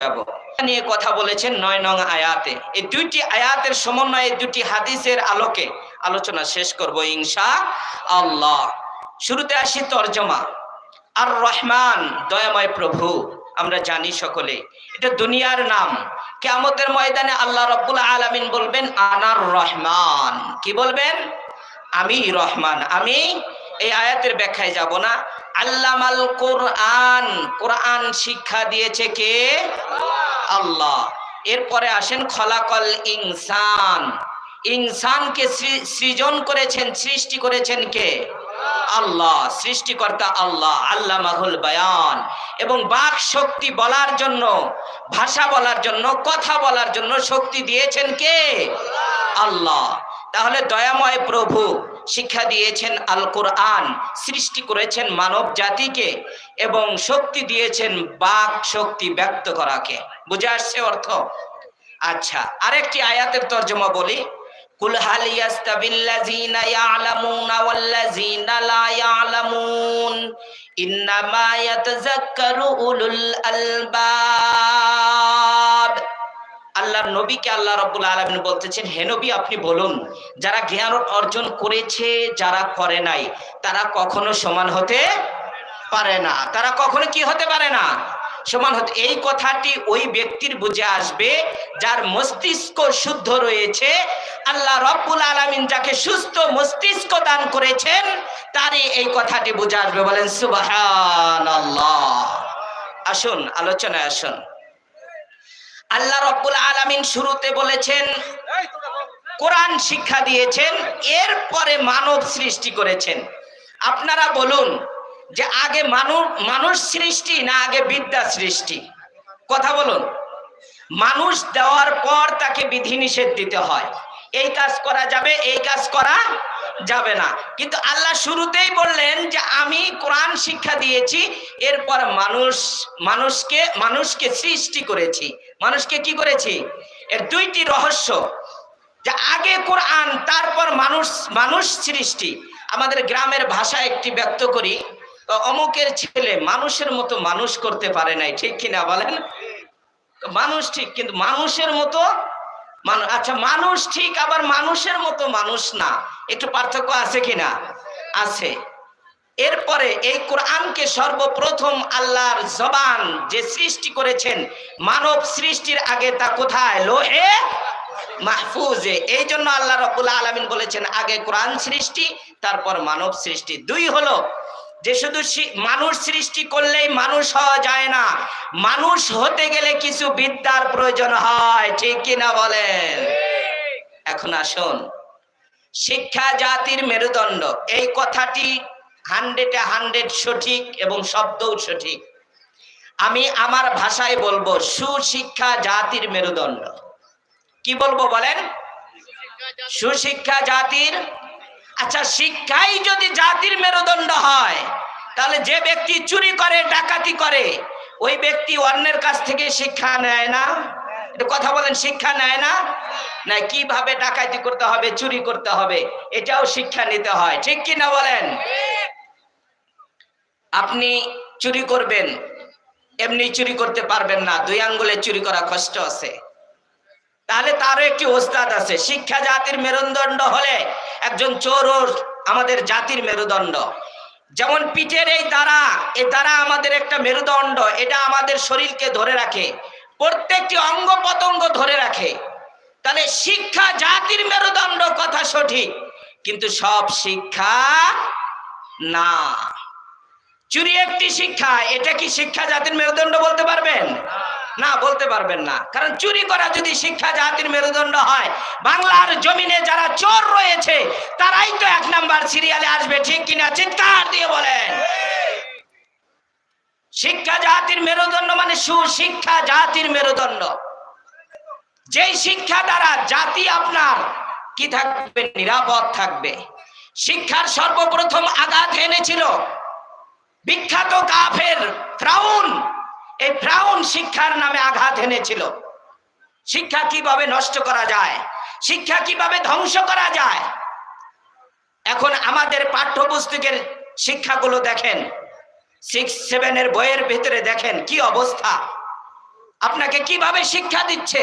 নিয়ে কথা বলেছেন ৯ নং আয়াতে। এই দুইটি আয়াতের সমন্বয়ে দুটি হাদিসের আলোকে আলোচনা শেষ করব ইনশাআল্লাহ। শুরুতে আসি তরজমা। আর রহমান দয়াময় প্রভু, আমরা জানি সকলে এটা দুনিয়ার নাম। কিয়ামতের ময়দানে আল্লাহ রাব্বুল আলামিন বলবেন আনার রহমান। কি বলবেন? আমি রহমান। আমি এই আয়াতের ব্যাখ্যায় যাব না। আল্লামাল কোরআন, কোরআন শিক্ষা দিয়েছে কে? আল্লাহ। এরপরে আসেন খলাকল ইনসান, ইনসানকে সৃজন করেছেন, সৃষ্টি করেছেন কে? আল্লাহ। সৃষ্টিকর্তা আল্লাহ। আল্লামাহুল বায়ান, এবং বাক শক্তি বলার জন্য, ভাষা বলার জন্য, কথা বলার জন্য শক্তি দিয়েছেন কে? আল্লাহ। তাহলে দয়াময় প্রভু শিক্ষা দিয়েছেন আল কোরআন, সৃষ্টি করেছেন মানব জাতিকে এবং শক্তি দিয়েছেন বাক শক্তি ব্যক্ত করাকে। বুঝে আসছে অর্থ? আচ্ছা, আরেকটি আয়াতের তর্জমা বলি। কুল হাল ইয়াস্তাবিল্লাযীনা ইয়ালামুনা ওয়াল্লাযীনা লা ইয়ালামুন ইন্নামা ইয়াতাযাক্কারু উলুল আলবাব। আল্লাহর নবীকে আল্লাহ রাব্বুল আলামিন বলতেছেন, হে নবী আপনি বলুন, যারা জ্ঞান অর্জন করেছে, যারা করে নাই, তারা কখনো সমান হতে পারে না। তারা কখনো কি হতে পারে না? সমান হতে। এই কথাটি ওই ব্যক্তির বুঝে আসবে যার মস্তিষ্ক শুদ্ধ রয়েছে। আল্লাহ রাব্বুল আলামিন যাকে সুস্থ মস্তিষ্ক দান করেছেন, তারই এই কথাটি বুঝে আসবে। বলেন সুবহানাল্লাহ। আসুন আলোচনায় আসুন। আল্লাহ রাব্বুল আলামিন শুরুতে বলেছেন কোরআন শিক্ষা দিয়েছেন, এরপরে মানব সৃষ্টি করেছেন। আপনারা বলুন যে আগে মানুষ সৃষ্টি না আগে বিদ্যা সৃষ্টি? কথা বলুন। মানুষ দেওয়ার পর তাকে বিধিনিষেধ দিতে হয়, এই কাজ করা যাবে, এই কাজ করা যাবে না। কিন্তু আল্লাহ শুরুতেই বললেন যে আমি কোরআন শিক্ষা দিয়েছি, এরপর মানুষকে সৃষ্টি করেছি। মানুষকে কি করেছি? এর দুইটি রহস্য, যে আগে কোরআন তারপর মানুষ সৃষ্টি। আমাদের গ্রামের ভাষা একটি ব্যক্ত করি, অমুকের ছেলে মানুষের মতো মানুষ করতে পারে নাই, ঠিক কিনা বলেন? মানুষ ঠিক, কিন্তু মানুষের মতো আচ্ছা মানুষ ঠিক, আবার মানুষের মতো মানুষ না, একটু পার্থক্য আছে কিনা? আছে। এরপরে এই কোরআনকে সর্বপ্রথম আল্লাহর জবান যে সৃষ্টি করেছেন মানব সৃষ্টির আগে, তা কোথায়? লোহে মাহফুজে। এই জন্য আল্লাহ রাব্বুল আলামিন বলেছেন আগে কোরআন সৃষ্টি, তারপর মানব সৃষ্টি। দুই হলো যে শুধু মানুষ সৃষ্টি করলেই মানুষ হওয়া যায় না, মানুষ হতে গেলে কিছু বিদ্যার প্রয়োজন হয়, ঠিক কিনা বলেন? এখন আসুন, শিক্ষা জাতির মেরুদণ্ড, এই কথাটি 100 সঠিক এবং শব্দও সঠিক। আমি আমার ভাষায় বলবো সুশিক্ষা জাতির মেরুদণ্ড। কি বলবো বলেন? সুশিক্ষা জাতির। আচ্ছা, শিক্ষাই যদি জাতির মেরুদণ্ড হয়, তাহলে যে ব্যক্তি চুরি করে, ডাকাতি করে, ওই ব্যক্তি অন্যের কাছ থেকে শিক্ষা নেয় না? কথা বলেন, শিক্ষা নেয় না? না, কিভাবে ডাকাতি করতে হবে, চুরি করতে হবে, এটাও শিক্ষা নিতে হয়, ঠিক কি না বলেন? আপনি চুরি করবেন, এমনি চুরি করতে পারবেন না, 2 আঙ্গুলে চুরি করা কষ্ট আছে, তাহলে তারও একটি ওস্তাদ আছে। শিক্ষা জাতির মেরুদণ্ড হলে একজন চোরও আমাদের জাতির মেরুদণ্ড। যেমন পিঠের এই দ্বারা আমাদের একটা মেরুদণ্ড, এটা আমাদের শরীরকে ধরে রাখে, প্রত্যেকটি অঙ্গ প্রত্যঙ্গ ধরে রাখে। তাহলে শিক্ষা জাতির মেরুদণ্ড, কথা সঠিক, কিন্তু সব শিক্ষা না। চুরি একটি শিক্ষা, এটা কি শিক্ষা জাতির মেরুদণ্ড বলতে পারবেন? না, বলতে পারবেন না। কারণ চুরি করা যদি শিক্ষা জাতির মেরুদণ্ড হয়, বাংলার জমিনে যারা চোর রয়েছে তারাই তো 1 নাম্বার সিরিয়ালে আসবে, ঠিক কিনা? চিৎকার দিয়ে বলেন। শিক্ষা জাতির মেরুদণ্ড মানে সুশিক্ষা জাতির মেরুদণ্ড। যেই শিক্ষা দ্বারা জাতি আপনার কি থাকবে? নিরাপদ থাকবে। শিক্ষার সর্বপ্রথম আঘাত এনেছিল বিখ্যাত কাফের ফিরআউন। এই ফিরআউন শিক্ষার নামে আঘাত এনেছিল। শিক্ষা কিভাবে নষ্ট করা যায়, শিক্ষা কিভাবে ধ্বংস করা যায়। এখন আমাদের পাঠ্যপুস্তকের শিক্ষাগুলো দেখেন, 6-7 এর বইয়ের ভিতরে দেখেন কি অবস্থা। আপনাকে কিভাবে শিক্ষা দিচ্ছে?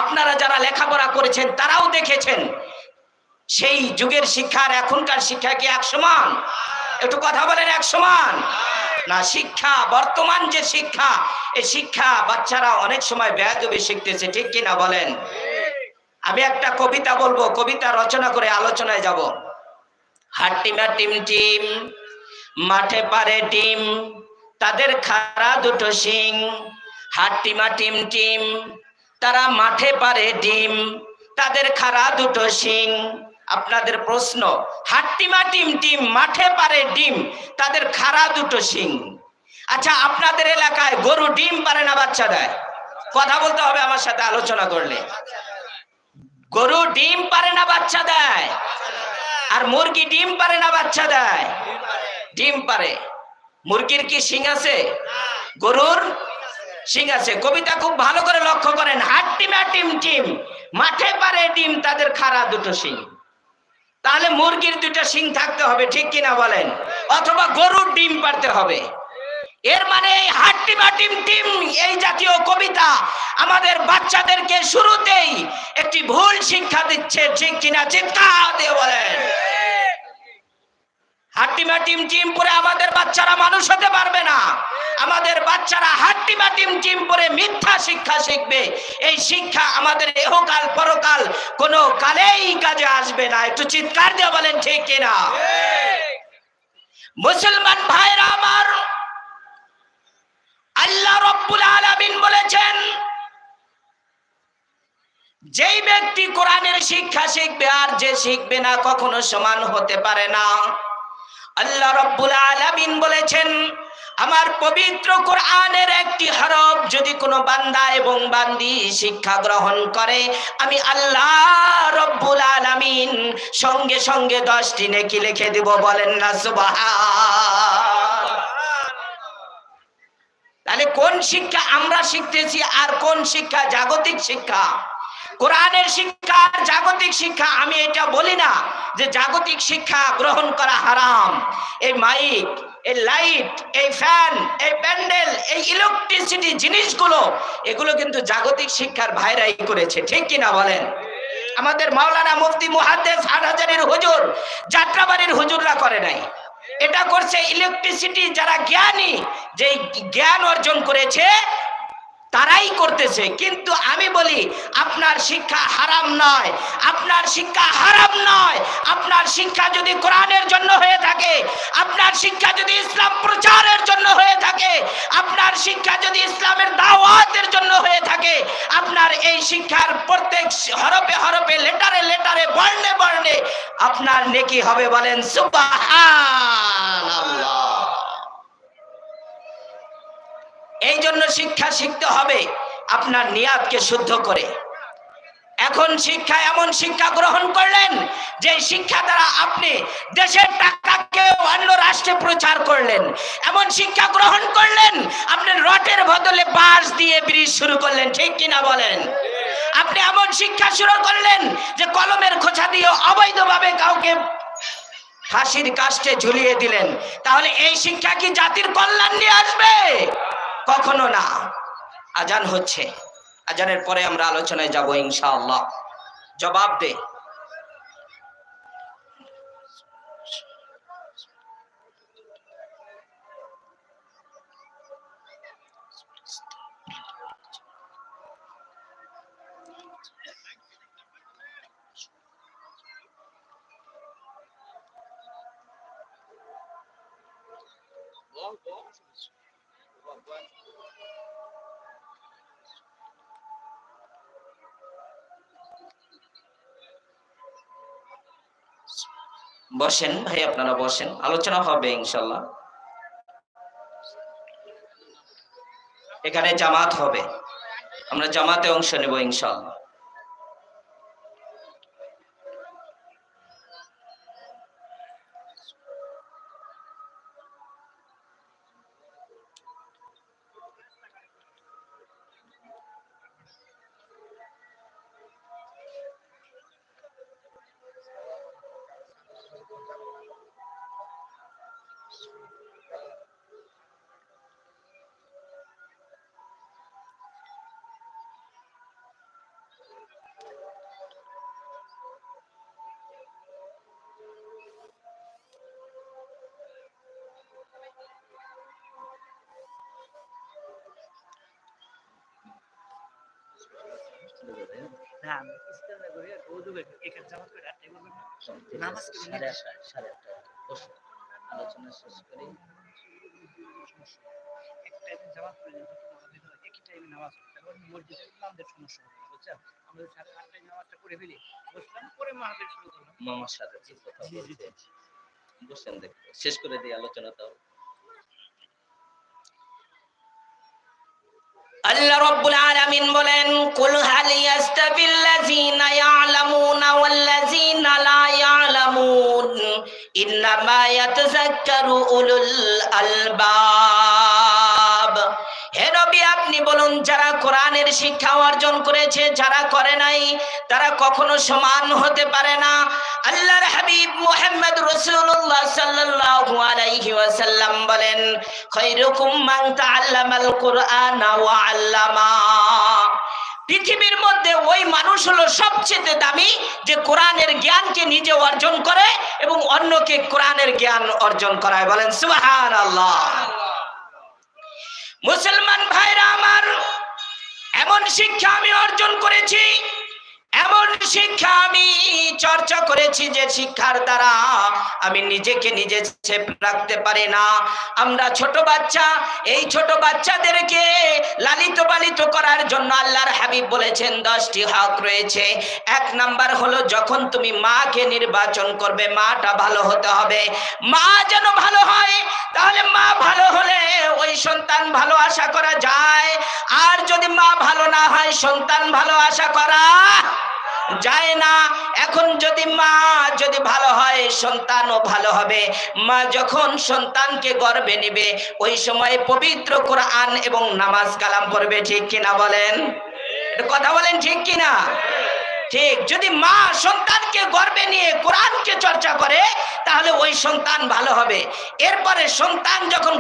আপনারা যারা লেখাপড়া করেছেন তারাও দেখেছেন সেই যুগের শিক্ষা আর এখনকার শিক্ষা কি এক সমান? একটু কথা বলেন, এক সমান না। শিক্ষা বর্তমান যে শিক্ষা, এই শিক্ষা বাচ্চারা অনেক সময় বেয়াদবি শিখতেছে, ঠিক কিনা বলেন? আমি একটা কবিতা বলবো, কবিতা রচনা করে আলোচনায় যাব। হাট্টিমা টিম টিম মাঠে পারে ডিম, তাদের খাড়া দুটো শিং। হাট্টিমা টিম টিম তারা মাঠে পারে ডিম, তাদের খাড়া দুটো শিং। আপনাদের প্রশ্ন, হাট্টিমা টিম টিম মাঠে পারে ডিম, তাদের খাড়া দুটো শিং। আচ্ছা, আপনাদের এলাকায় গরু ডিম পারে না বাচ্চা দেয়? কথা বলতে হবে আমার সাথে আলোচনা করলে। গরু ডিম পারে না বাচ্চা দেয়? আর মুরগি ডিম পারে না বাচ্চা দেয়? ডিম পারে। মুরগির কি শিং আছে? গরুর শিং আছে। কবিতা খুব ভালো করে লক্ষ্য করেন। হাট্টিমা টিম টিম মাঠে পারে ডিম, তাদের খাড়া দুটো শিং। তাহলে মুরগির দুটো শিং থাকতে হবে, ঠিক কিনা বলেন? অথবা গরুর ডিম পারতে হবে। এর মানে এই হাট্টিমা টিম টিম এই জাতীয় কবিতা আমাদের বাচ্চাদেরকে শুরুতেই একটি ভুল শিক্ষা দিচ্ছে, ঠিক কিনা? চিৎকার দিয়ে বলেন। হাট্টিমা টিম টিম পরে আমাদের বাচ্চারা মানুষ হতে পারবে না। আমাদের বাচ্চারা হাট্টিমা টিম টিম পরে মিথ্যা শিক্ষা শিখবে। এই শিক্ষা আমাদের ইহকাল পরকাল কোনো কালেই কাজে আসবে না। একটু চিৎকার দিয়ে বলেন, ঠিক কিনা? মুসলমান ভাইরা আমার, আল্লাহ রাব্বুল আলামিন বলেছেন, যেই ব্যক্তি কোরআনের শিক্ষা শিখবে আর যে শিখবে না কখনো সমান হতে পারে না। আল্লাহ রাব্বুল আলামিন বলেছেন, আমার পবিত্র কোরআনের একটি হরফ যদি কোনো বান্দা এবং বান্দি শিক্ষা গ্রহণ করে, আমি আল্লাহ রাব্বুল আলামিন সঙ্গে সঙ্গে 10টি নেকি লিখে দেব। বলেন না সুবহান। তাহলে কোন শিক্ষা আমরা শিখতেছি আর কোন শিক্ষা জাগতিক শিক্ষা? কোরআনের শিক্ষা আর জাগতিক শিক্ষা। আমি এটা বলি না যে জাগতিক শিক্ষা গ্রহণ করা হারাম। এই মাইক, এই লাইট, এই ফ্যান, এই প্যান্ডেল, এই ইলেকট্রিসিটি জিনিসগুলো, এগুলো কিন্তু জাগতিক শিক্ষার ভাইরাই করেছে, ঠিক কিনা বলেন? আমাদের মাওলানা মুফতি মুহাদ্দিস হাটহাজারীর হুজুর, যাত্রাবাড়ির হুজুররা করে নাই। এটা করছে ইলেকট্রিসিটি যারা জ্ঞানী, যে জ্ঞান অর্জন করেছে তারাই করতেছে। কিন্তু আমি বলি, আপনার শিক্ষা হারাম নয়, আপনার শিক্ষা হারাম নয়। আপনার শিক্ষা যদি কোরআনের জন্য হয়ে থাকে, আপনার শিক্ষা যদি ইসলাম প্রচারের জন্য হয়ে থাকে, আপনার শিক্ষা যদি ইসলামের দাওয়াতের জন্য হয়ে থাকে, আপনার এই শিক্ষার প্রত্যেক হরফে হরফে, লেটারে লেটারে, বর্ণে বর্ণে আপনার নেকি হবে। বলেন সুবহানাল্লাহ। এই জন্য শিক্ষা শিখতে হবে আপনার নিয়াতকে শুদ্ধ করে। এখন শিক্ষা এমন শিক্ষা গ্রহণ করলেন যে শিক্ষা দ্বারা আপনি দেশের টাকাকে অন্য রাষ্ট্রে প্রচার করলেন। এমন শিক্ষা গ্রহণ করলেন আপনি রটের বদলে বাঁশ দিয়ে ব্রিজ শুরু করলেন, ঠিক কিনা বলেন? আপনি এমন শিক্ষা শুরু করলেন যে কলমের খোঁচা দিয়ে অবৈধভাবে কাউকে ফাঁসির কাস্টে ঝুলিয়ে দিলেন। তাহলে এই শিক্ষা কি জাতির কল্যাণ নিয়ে আসবে? কখনো না। আজান হচ্ছে, আজানের পরে আমরা আলোচনায় যাব ইনশাআল্লাহ। জবাব দে। বসেন ভাই, আপনারা বসেন, আলোচনা হবে ইনশাআল্লাহ। এখানে জামাত হবে, আমরা জামাতে অংশ নেব ইনশাআল্লাহ। না ইস্তেমা করে ওযু করে এখানে জামাত করে আটটাই বলবেন না নামাজ কি 8:30 আলোচনা শেষ করি এক টাইমে জামাত করে যত মহাবিদ হয় একই টাইমে নামাজ পড়তে মসজিদে ইমামদের সমস্যা হবে বুঝছেন আমরা 8:30 নামাজটা পড়ে ফেলি বসলাম পরে মাহফিল শুরু করলাম মামার সাথে কি কথা বলতে বসেন দেখো শেষ করে দিই আলোচনাটাও আল্লাহ রাব্বুল আলামিন বলেন কুল হাল ইয়াস্তাবিল্লাযিনা ইয়ালামুনা ওয়াল্লাযিনা লা ইয়ালামুন ইন্নামা ইয়াতাযাক্কারু উলুল আলবাব। হে নবী আপনি বলুন যারা কোরআনের শিক্ষা অর্জন করেছে যারা করে নাই তারা কখনো সমান হতে পারে না। আল্লাহর হাবিব মুহাম্মদ রাসূলুল্লাহ সাল্লাল্লাহু আলাইহি ওয়াসাল্লাম বলেন খায়রুকুম মান তাআল্লামাল কুরআনা ওয়া আল্লামা। পৃথিবীর মধ্যে ওই মানুষ হলো সবচেয়ে দামি যে কোরআনের জ্ঞানকে নিজে অর্জন করে এবং অন্যকে কোরআনের জ্ঞান অর্জন করায়। বলেন সুবহানাল্লাহ। মুসলমান ভাইরা আমার, এমন শিক্ষা আমি অর্জন করেছি, এমন শিক্ষা আমি চর্চা করেছি যে শিক্ষার দ্বারা আমি নিজেকে নিজে সেফ রাখতে পারি না। আমরা ছোট বাচ্চা, এই ছোট বাচ্চাদেরকে লালিত পালিত করার জন্য আল্লাহর হাবিব বলেছেন 10টি হক রয়েছে। 1 নাম্বার হলো যখন তুমি মাকে নির্বাচন করবে মাটা ভালো হতে হবে। মা যেন ভালো হয়, তাহলে মা ভালো হলে ওই সন্তান ভালো আশা করা যায়। আর যদি মা ভালো না হয় সন্তান ভালো আশা করা যায় না। এখন যদি মা যদি ভালো হয় সন্তানও ভালো হবে। মা যখন সন্তানকে গর্ভে নেবে ওই সময় পবিত্র কোরআন এবং নামাজ কালাম পড়বে। ঠিক কিনা বলেন? কথা বলেন ঠিক কিনা? ঠিক। যদি মা সন্তানকে গর্ভে নিয়ে কোরআনকে চর্চা করে তাহলে ওই সন্তান ভালো হবে। এরপরে সন্তান যখন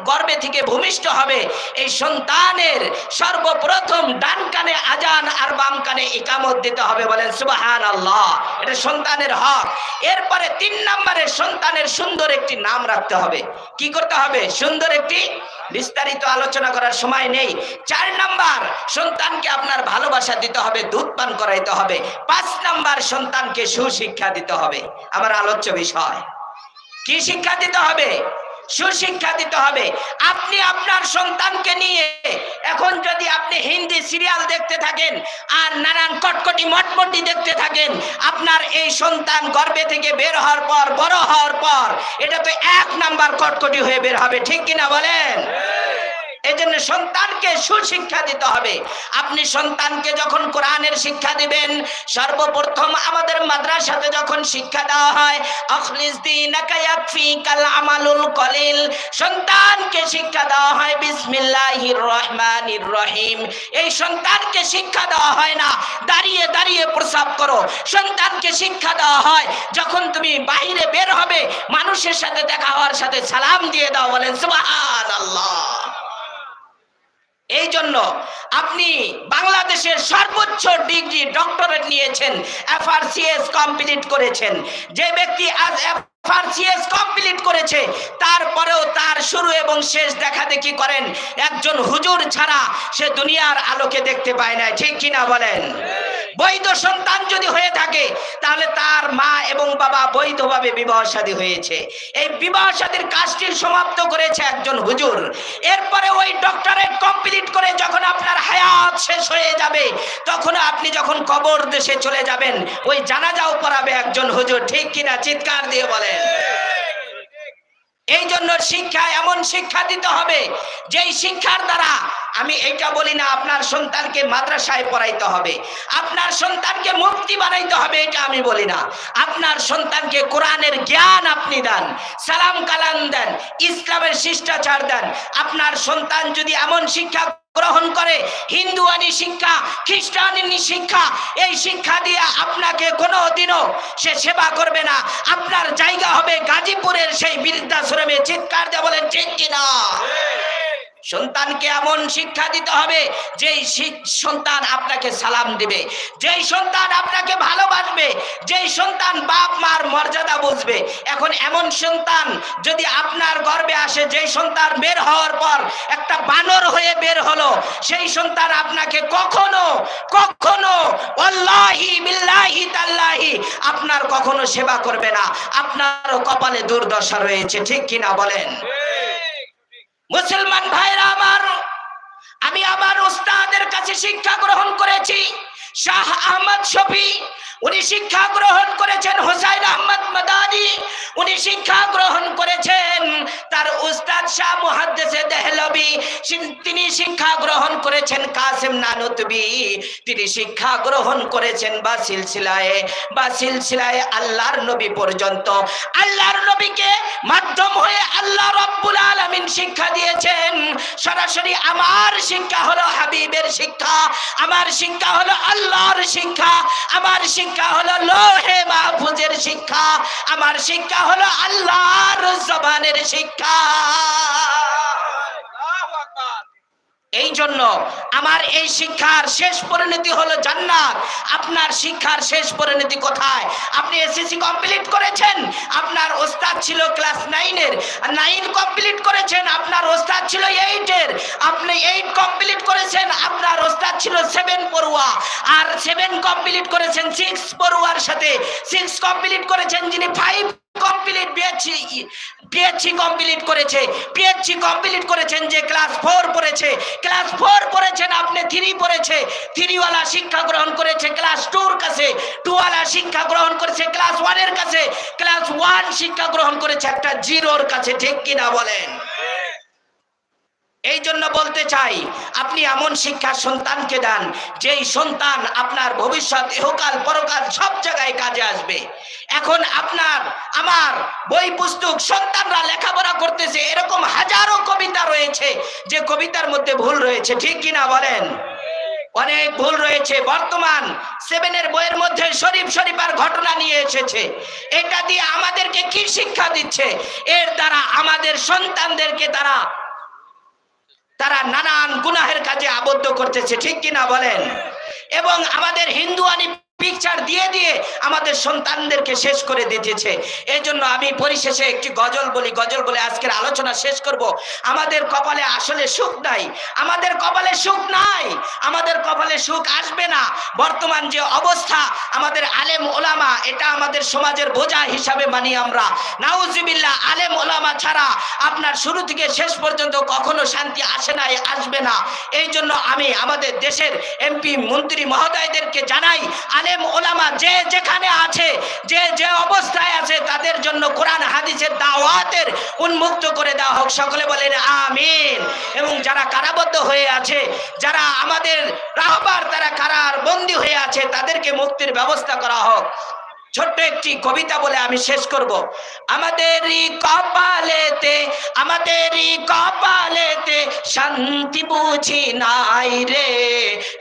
গর্ভে থেকে ভূমিষ্ঠ হবে এই সন্তানের সর্বপ্রথম ডান কানে আজান আর বাম কানে ইকামত দিতে হবে। বলেন সুবহানাল্লাহ। এটা সন্তানের হক। এরপরে 3 নম্বরে সন্তানের সুন্দর একটি নাম রাখতে হবে। কি করতে হবে? সুন্দর একটি, বিস্তারিত আলোচনা করার সময় নেই। 4 নাম্বার সন্তানকে আপনার ভালোবাসা দিতে হবে, দুধ পান করাইতে হবে। 5 নাম্বার সন্তানকে সুশিক্ষা দিতে হবে। আমার আলোচ্য বিষয় কি শিক্ষা দিতে হবে? সুশিক্ষা দিতে হবে। আপনি আপনার সন্তানকে নিয়ে এখন যদি আপনি হিন্দি সিরিয়াল দেখতে থাকেন আর নানান কটকটি মটমটি দেখতে থাকেন, আপনার এই সন্তান গর্ভে থেকে বের হওয়ার পর বড় হওয়ার পর এটা তো 1 নাম্বার কটকটি হয়ে বের হবে। ঠিক কিনা বলেন? এজন্য সন্তানকে সুশিক্ষা দিতে হবে। আপনি সন্তানকে যখন কোরআনের শিক্ষা দিবেন, সর্বপ্রথম আমাদের মাদ্রাসাতে যখন শিক্ষা দেওয়া হয় আখলিস দীনাকা ইয়াকফিকাল আমালুল কলিল, সন্তানকে শিক্ষা দেওয়া হয় বিসমিল্লাহির রহমানির রহিম। এই সন্তানকে শিক্ষা দেওয়া হয় না দাঁড়িয়ে দাঁড়িয়ে প্রস্রাব করো। সন্তানকে শিক্ষা দেওয়া হয় যখন তুমি বাইরে বের হবে মানুষের সাথে দেখা হওয়ার সাথে সালাম দিয়ে দাও। বলেন সুবহানাল্লাহ। এই জন্য আপনি বাংলাদেশের সর্বোচ্চ ডিগ্রি ডক্টরেট নিয়েছেন, এফআরসিএস কমপ্লিট করেছেন। যে ব্যক্তি আজ এফআরসিএস কমপ্লিট করেছে তারপরেও তার শুরু এবং শেষ দেখা দেখি করেন একজন হুজুর ছাড়া সে দুনিয়ার আলোকে দেখতে পায় না। ঠিক কিনা বলেন? বৈধ সন্তান যদি হয়ে থাকে তাহলে তার মা এবং বাবা বৈধভাবে বিবাহ শাদী হয়েছে। এই বিবাহ শাদীর কাজটি সমাপ্ত করেছে একজন হুজুর। এরপরে ওই ডক্টরেট কমপ্লিট করে যখন আপনার হায়াত শেষ হয়ে যাবে তখন আপনি যখন কবর দেশে চলে যাবেন ওই জানাজাও পড়াবে একজন হুজুর। ঠিক কিনা? চিৎকার দিয়ে বলেন। এই জন্য শিক্ষা এমন শিক্ষা দিতে হবে যেই শিক্ষার দ্বারা, আমি এইটা বলি না আপনার সন্তানকে মাদ্রাসায় পড়াইতে হবে, আপনার সন্তানকে মুফতি বানাইতে হবে, এটা আমি বলি না। আপনার সন্তানকে কোরআনের জ্ঞান আপনি দেন, সালাম কালাম দেন, ইসলামের শিষ্টাচার দেন। আপনার সন্তান যদি এমন শিক্ষা গ্রহণ করে, হিন্দুয়ানি শিক্ষা, খ্রিস্টানি শিক্ষা, এই শিক্ষা দিয়ে আপনাকে কোনোদিনও সে সেবা করবে না। আপনার জায়গা হবে গাজীপুরের সেই বৃদ্ধাশ্রমে। চিৎকার দিয়ে বলেন ঠিক কিনা? সন্তানকে এমন শিক্ষা দিতে হবে যেই সন্তান আপনাকে সালাম দিবে, যেই সন্তান আপনাকে ভালোবাসবে, যেই সন্তান বাপ মার মর্যাদা বুঝবে। এখন এমন সন্তান যদি আপনার গর্ভে আসে, যেই সন্তান বের হওয়ার পর একটা বানর হয়ে বের হলো, সেই সন্তান আপনাকে কখনো কখনো ওয়াল্লাহি বিল্লাহি তাল্লাহি আপনার কখনো সেবা করবে না। আপনারও কপালে দুর্দশা রয়েছে, ঠিক কিনা বলেন? মুসলমান ভাইরা আমার, আমি আমার উস্তাদের কাছে শিক্ষা গ্রহণ করেছি। শাহ আহমদ শফি উনি শিক্ষা গ্রহণ করেছেন, হুসাইন আহমদ মাদানী উনি শিক্ষা গ্রহণ করেছেন তার উস্তাদ শাহ মুহাদ্দিসে দেহলভী, তিনি শিক্ষা গ্রহণ করেছেন কাসিম নানুতুবি, তিনি শিক্ষা গ্রহণ করেছেন বা সিলসিলায়ে আল্লাহর নবী পর্যন্ত। আল্লাহর নবীকে মাধ্যম হয়ে আল্লাহ রাব্বুল আলামিন শিক্ষা দিয়েছেন। সরাসরি আমার শিক্ষা হলো হাবিবের শিক্ষা, আমার শিক্ষা হলো আল্লাহর শিক্ষা, আমার শিক্ষা হলো লোহে মাহফুজের শিক্ষা, আমার শিক্ষা হলো আল্লাহর জবানের শিক্ষা। এই জন্য আমার এই শিক্ষার শেষ পরিণতি হলো জান্নাত। আপনার শিক্ষার শেষ পরিণতি কোথায়? আপনি এসএসসি কমপ্লিট করেছেন, আপনার ওস্তাদ ছিল ক্লাস 9 কমপ্লিট করেছেন, আপনার ওস্তাদ ছিল 8 আপনি 8 কমপ্লিট করেছেন, আপনার ওস্তাদ ছিল 7 পড়ুয়া, আর 7 কমপ্লিট করেছেন 6 পড়ুয়ার সাথে, 6 কমপ্লিট করেছেন যিনি 5 কমপ্লিট পিএইচডি কমপ্লিট করেছে, পিএইচডি কমপ্লিট করেছেন যে ক্লাস 4 পড়েছে, ক্লাস 4 পড়েছেন আপনি 3 পড়েছে, 3 ওয়ালা শিক্ষা গ্রহণ করেছে ক্লাস 2 এর কাছে, 2 ওয়ালা শিক্ষা গ্রহণ করেছে ক্লাস 1 এর কাছে, ক্লাস 1 শিক্ষা গ্রহণ করেছে একটা 0 এর কাছে, ঠিক কিনা বলেন? এই জন্য বলতে চাই, আপনি এমন শিক্ষা সন্তানকে দেন যেই সন্তান আপনার ভবিষ্যৎ ইহকাল পরকাল সব জায়গায় কাজে আসবে। এখন আপনার আমার বই পুস্তক সন্তানরা লেখাপড়া করতেছে, এরকম হাজারো কবিতা রয়েছে যে কবিতার মধ্যে ভুল রয়েছে, ঠিক কিনা বলেন? অনেক ভুল রয়েছে। বর্তমান 7 এর বইয়ের মধ্যে শরীফার ঘটনা নিয়ে এসেছে। এটা দিয়ে আমাদেরকে কি শিক্ষা দিচ্ছে? এর দ্বারা আমাদের সন্তানদেরকে তারা নানান গুনাহের কাজে আবদ্ধ করতেছে, ঠিক কিনা বলেন? এবং আমাদের হিন্দুয়ানি পিকচার দিয়ে দিয়ে আমাদের সন্তানদেরকে শেষ করে দিতেছে। এই জন্য আমি পরিশেষে একটি গজল বলে আজকের আলোচনা শেষ করব। আমাদের কপালে আসলে সুখ নাই, আমাদের কপালে সুখ নাই, আমাদের কপালে সুখ আসবে না। বর্তমান যে অবস্থা, আমাদের আলেম ওলামা এটা আমাদের সমাজের বোঝা হিসাবে মানি আমরা। নাউজুবিল্লাহ, আলেম ওলামা ছাড়া আপনার শুরু থেকে শেষ পর্যন্ত কখনো শান্তি আসে নাই, আসবে না। এই জন্য আমি আমাদের দেশের এমপি মন্ত্রী মহোদয়দেরকে জানাই, আলেম ওলামা যে যেখানে আছে, যে অবস্থায় আছে, তাদের জন্য কোরআন হাদিসের দাওয়াতের উন্মুক্ত করে দেওয়া হোক। সকলে বলেন আমিন। এবং যারা কারাবদ্ধ হয়ে আছে, যারা আমাদের রাহবার তারা কারার বন্দী হয়ে আছে, তাদেরকে মুক্তির ব্যবস্থা করা হোক। ছোট্ট একটি কবিতা বলে আমি শেষ করব। আমাদেরই কপালেতে শান্তি বুঝি নাই রে,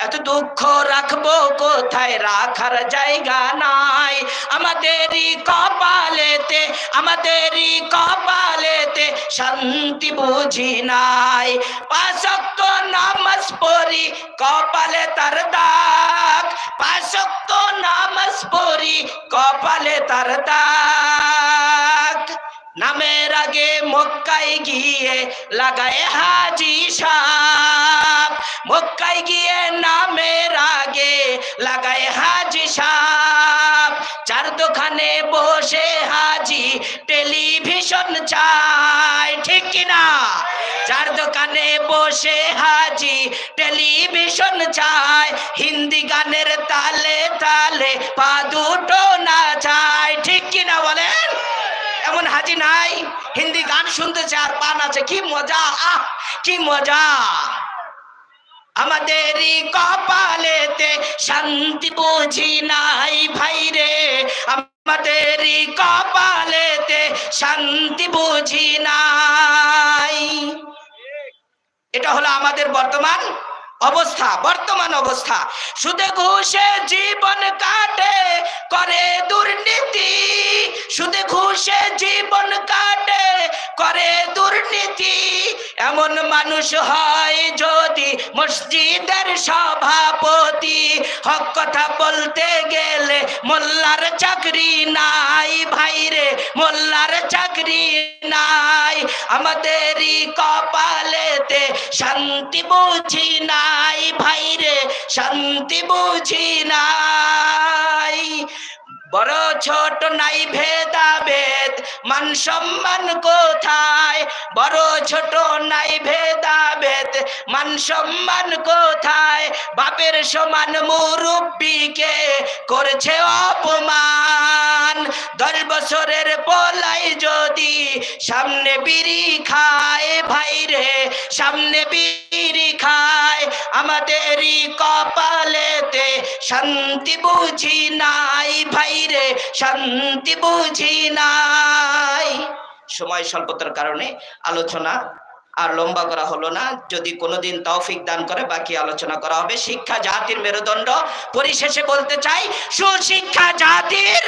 এত দুঃখ রাখবো কোথায়, রাখার জায়গা নাই। আমাদেরই কপালেতে শান্তি বুঝি নাই। 5 ওয়াক্ত নামাজ পড়ি কপালে তার দাগ, 5 ওয়াক্ত নামাজ পড়ি কপালে তার দাগ। নামের আগে মক্কায় গিয়ে লাগায় হাজি সাহেব, মক্কায় গিয়ে নামের আগে লাগায় হাজি সাহেব। 4 দোকানে বসে হাজি টেলিভিশন চায়, ঠিক কিনা? 4 দোকানে বসে হাজি টেলিভিশন চায়, হিন্দি গানের তালে তালে পা দুটো নাচায়, ঠিক কিনা বলেন? এমন হাজি নাই হিন্দি গান শুনতেছে আর পা নাচে, কি মজা, আহ কি মজা। আমাদেরই কপালেতে শান্তি বুঝি নাই ভাই রে, আমাদেরই কপালেতে শান্তি বুঝি নাই। এটা হলো আমাদের বর্তমান অবস্থা, বর্তমান অবস্থা। সুদে ঘুষে জীবন কাটে, করে দুর্নীতি। সুদে ঘুষে জীবন কাটে, করে দুর্নীতি। এমন মানুষ হয় যদি মসজিদের সভাপতি। হক কথা বলতে গেলে মোল্লার চাকরি নাই ভাইরে, মোল্লার চাকরি নাই। আমাদেরই কপালেতে শান্তি বুঝি নাই ভাইরে, শান্তি বুঝি নাই। বড় ছোট নাই ভেদাভেদ, মান সম্মান কোথায়? বড় ছোট নাই ভেদাভেদ, মান সম্মান কোথায়? বাপের সমান মুরব্বিকে করছে অপমান। 10 বছরের পোলাই যদি সামনে বিড়ি খায় ভাইরে, সামনে বিড়ি খায়। আমাদেরই কপালেতে শান্তি বুঝি নাই ভাইরে, শান্তি বুঝি নাই। সময় স্বল্পতার কারণে আলোচনা আর লম্বা করা হলো না। যদি কোনোদিন তৌফিক দান করে বাকি আলোচনা করা হবে। শিক্ষা জাতির মেরুদণ্ড। পরিশেষে বলতে চাই, সুশিক্ষা জাতির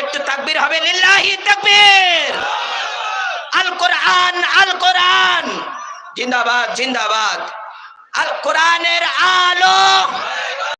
একটু তাকবীর হবে, লিল্লাহি তাকবীর। আল কোরআন, আল কোরআন জিন্দাবাদ, জিন্দাবাদ। আল কোরআনের আলো